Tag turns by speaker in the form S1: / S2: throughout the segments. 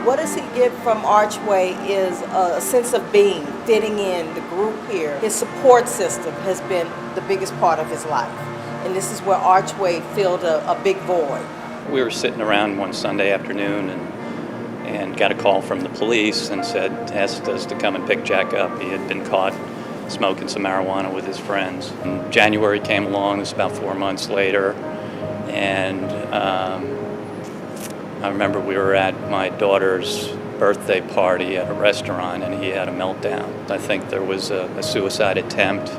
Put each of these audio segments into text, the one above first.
S1: What does he get from Archway is a sense of being, fitting in, the group here. His support system has been the biggest part of his life. And this is where Archway filled a big void.
S2: We were sitting around one Sunday afternoon and got a call from the police and asked us to come and pick Jack up. He had been caught smoking some marijuana with his friends. And January came along, this was about 4 months later, and I remember we were at my daughter's birthday party at a restaurant and he had a meltdown. I think there was a suicide attempt,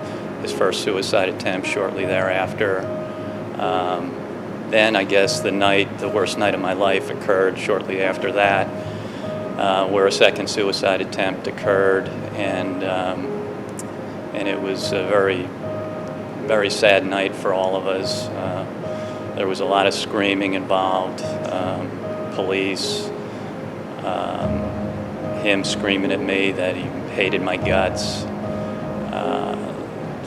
S2: his first suicide attempt shortly thereafter. Then I guess the worst night of my life occurred shortly after that, where a second suicide attempt occurred, and it was a very, very sad night for all of us. There was a lot of screaming involved, police, him screaming at me that he hated my guts,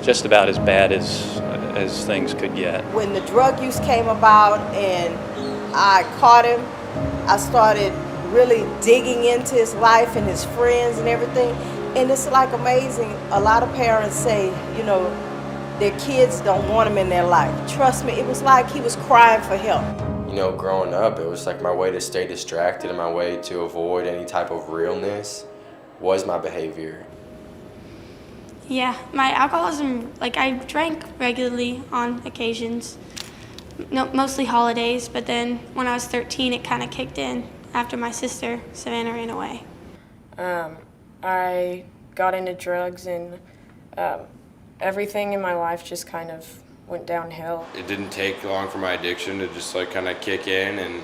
S2: just about as bad as things could get.
S1: When the drug use came about and I caught him, I started really digging into his life and his friends and everything. And it's like amazing. A lot of parents say, their kids don't want him in their life. Trust me, it was like he was crying for help.
S3: Growing up, it was like my way to stay distracted and my way to avoid any type of realness was my behavior.
S4: Yeah, my alcoholism, I drank regularly on occasions, mostly holidays, but then when I was 13, it kind of kicked in after my sister, Savannah, ran away.
S5: I got into drugs and everything in my life just kind of went downhill.
S6: It didn't take long for my addiction to just kind of kick in, and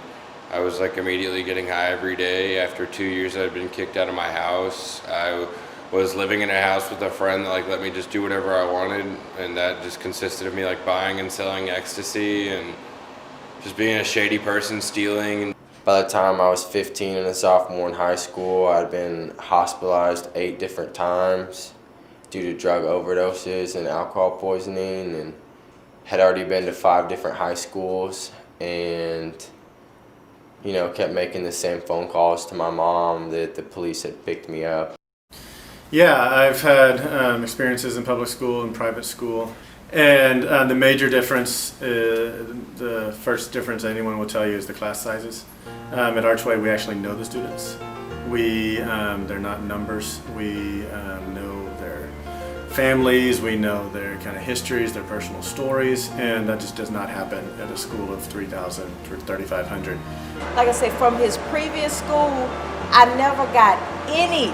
S6: I was immediately getting high every day. After 2 years, I'd been kicked out of my house. I was living in a house with a friend that let me just do whatever I wanted, and that just consisted of me buying and selling ecstasy and just being a shady person, stealing.
S3: By the time I was 15 and a sophomore in high school, I'd been hospitalized 8 different times due to drug overdoses and alcohol poisoning, and had already been to 5 different high schools, and kept making the same phone calls to my mom that the police had picked me up.
S7: Yeah, I've had experiences in public school and private school, and the major difference, the first difference anyone will tell you is the class sizes. At Archway, we actually know the students. They're not numbers. We know their families, we know their kind of histories, their personal stories, and that just does not happen at a school of 3,000 or 3,500.
S1: Like I say, from his previous school, I never got any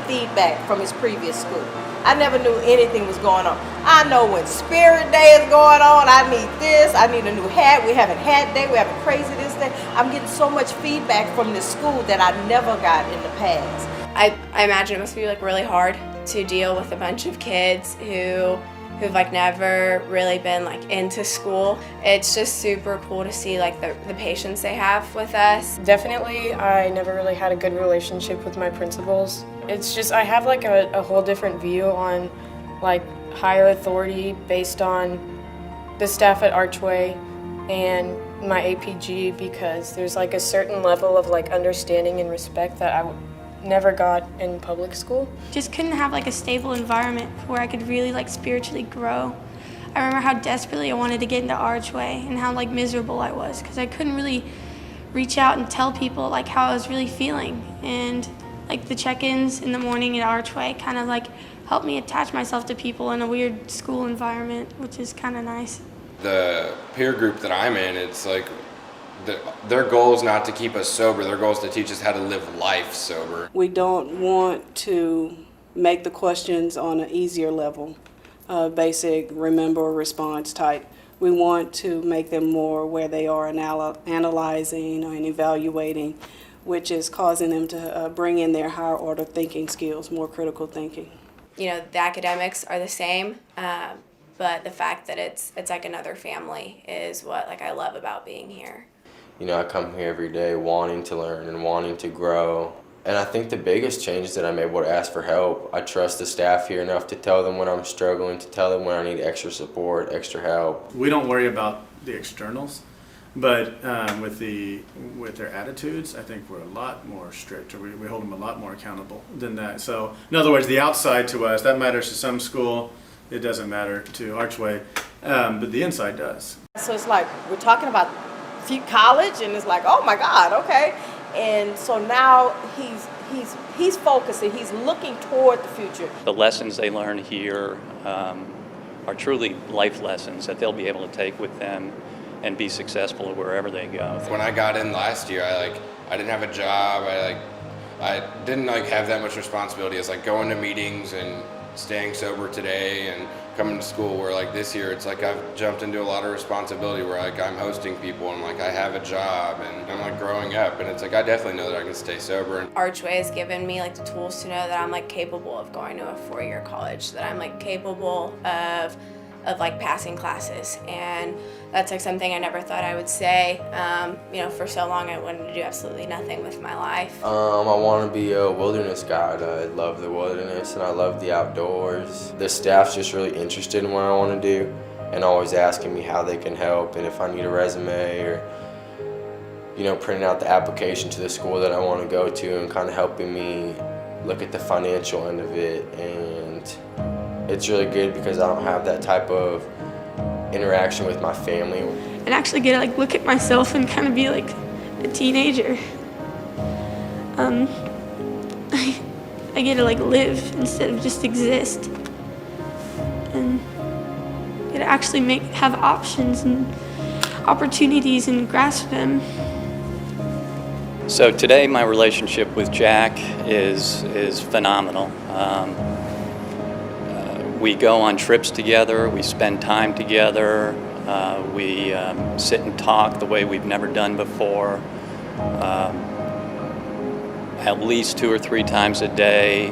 S1: feedback from his previous school. I never knew anything was going on. I know when Spirit Day is going on, I need this, I need a new hat, we having hat day, we having crazy this day. I'm getting so much feedback from this school that I never got in the past.
S8: I imagine it must be really hard to deal with a bunch of kids who've never really been into school. It's just super cool to see the patience they have with us.
S5: Definitely, I never really had a good relationship with my principals. It's just I have a whole different view on higher authority based on the staff at Archway and my APG, because there's a certain level of understanding and respect that I never got in public school.
S4: Just couldn't have a stable environment where I could really spiritually grow. I remember how desperately I wanted to get into Archway and how miserable I was, because I couldn't really reach out and tell people how I was really feeling. And the check-ins in the morning at Archway kind of helped me attach myself to people in a weird school environment, which is kind of nice.
S6: The peer group that I'm in, it's their goal is not to keep us sober. Their goal is to teach us how to live life sober.
S9: We don't want to make the questions on an easier level, basic remember response type. We want to make them more where they are analyzing and evaluating, which is causing them to bring in their higher order thinking skills, more critical thinking.
S8: The academics are the same, but the fact that it's another family is what I love about being here.
S3: I come here every day wanting to learn and wanting to grow. And I think the biggest change is that I'm able to ask for help. I trust the staff here enough to tell them when I'm struggling, to tell them when I need extra support, extra help.
S7: We don't worry about the externals. But with their attitudes, I think we're a lot more strict, or we hold them a lot more accountable than that. So in other words, the outside to us, that matters to some school, it doesn't matter to Archway, but the inside does.
S1: So it's like we're talking about college, and it's like, oh my God, okay. And so now he's focusing, he's looking toward the future.
S2: The lessons they learn here are truly life lessons that they'll be able to take with them and be successful wherever they go.
S6: When I got in last year, I didn't have a job. I didn't have that much responsibility as going to meetings and staying sober today and coming to school, where this year it's I've jumped into a lot of responsibility where I'm hosting people and I have a job and I'm growing up, and it's I definitely know that I can stay sober.
S8: Archway has given me the tools to know that I'm capable of going to a 4-year college, that I'm capable of passing classes, and that's something I never thought I would say. For so long I wanted to do absolutely nothing with my life.
S3: I want to be a wilderness guide. I love the wilderness and I love the outdoors. The staff's just really interested in what I want to do and always asking me how they can help, and if I need a resume, or printing out the application to the school that I want to go to, and kind of helping me look at the financial end of it. And it's really good because I don't have that type of interaction with my family.
S4: And actually get to look at myself and kind of be a teenager. I get to live instead of just exist, and get to actually have options and opportunities and grasp them.
S2: So today my relationship with Jack is phenomenal. We go on trips together, we spend time together, we sit and talk the way we've never done before. At least 2 or 3 times a day,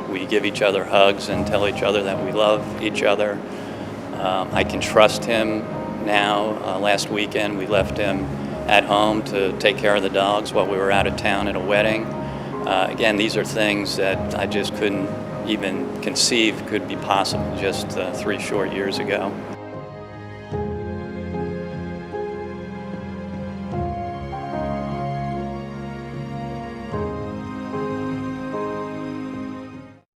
S2: we give each other hugs and tell each other that we love each other. I can trust him now. Last weekend we left him at home to take care of the dogs while we were out of town at a wedding. Again, these are things that I just couldn't even conceive could be possible just 3 short years ago.